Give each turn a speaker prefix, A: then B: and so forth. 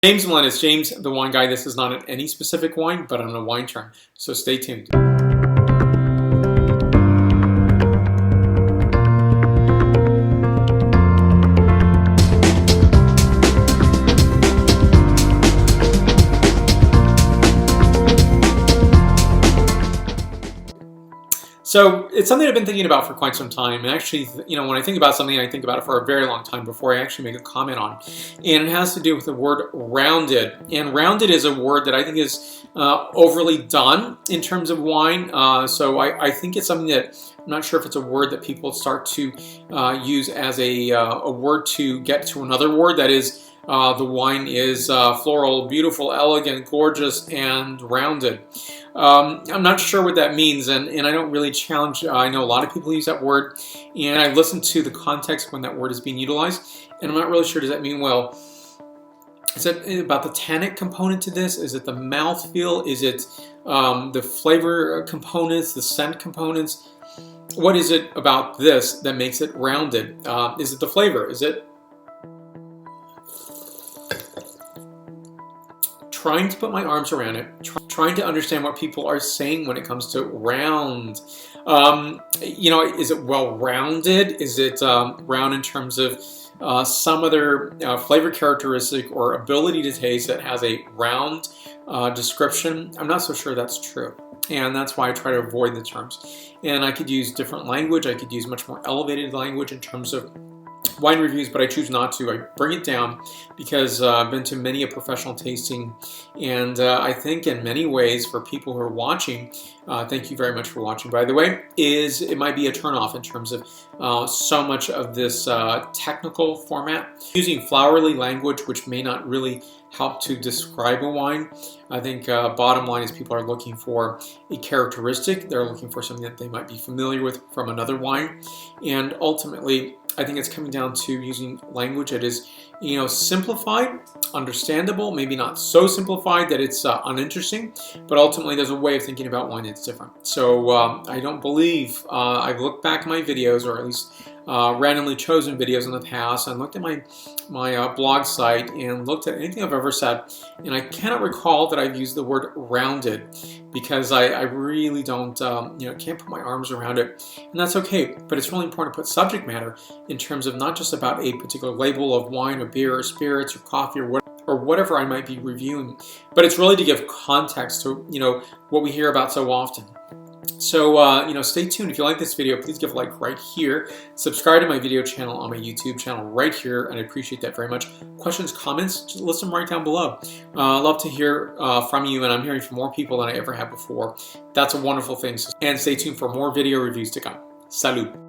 A: James Melendez, James the Wine Guy. This is not on any specific wine, but on a wine term. So stay tuned. So it's something I've been thinking about for quite some time. And actually, when I think about something, I think about it for a very long time before I actually make a comment on. And it has to do with the word rounded. And rounded is a word that I think is overly done in terms of wine. So I think it's something that I'm not sure if it's a word that people start to use as a word to get to another word. That is, the wine is floral, beautiful, elegant, gorgeous, and rounded. I'm not sure what that means, and I don't really challenge. I know a lot of people use that word, and I listen to the context when that word is being utilized, and I'm not really sure, does that mean, well, is it about the tannic component to this? Is it the mouthfeel? Is it the flavor components, the scent components? What is it about this that makes it rounded? Is it the flavor? Is it trying to put my arms around it, trying to understand what people are saying when it comes to round? Is it well-rounded? Is it round in terms of some other flavor characteristic or ability to taste that has a round description? I'm not so sure that's true. And that's why I try to avoid the terms. And I could use different language. I could use much more elevated language in terms of wine reviews, but I choose not to. I bring it down because I've been to many a professional tasting, and I think in many ways for people who are watching, thank you very much for watching, by the way, it might be a turnoff in terms of so much of this technical format. Using flowery language, which may not really help to describe a wine. I think bottom line is people are looking for a characteristic. They're looking for something that they might be familiar with from another wine. And ultimately, I think it's coming down to using language that is, simplified, understandable, maybe not so simplified that it's uninteresting, but ultimately there's a way of thinking about wine that's different. So I don't believe, I've looked back at my videos, or at least randomly chosen videos in the past, and looked at my blog site and looked at anything I've ever said, and I cannot recall that I've used the word rounded, because I really don't, can't put my arms around it, and that's okay. But it's really important to put subject matter in terms of not just about a particular label of wine or beer or spirits or coffee or whatever I might be reviewing, but it's really to give context to what we hear about so often. So, stay tuned. If you like this video, please give a like right here. Subscribe to my video channel on my YouTube channel right here, and I appreciate that very much. Questions, comments, just list them right down below. I love to hear from you, and I'm hearing from more people than I ever have before. That's a wonderful thing. And stay tuned for more video reviews to come. Salud.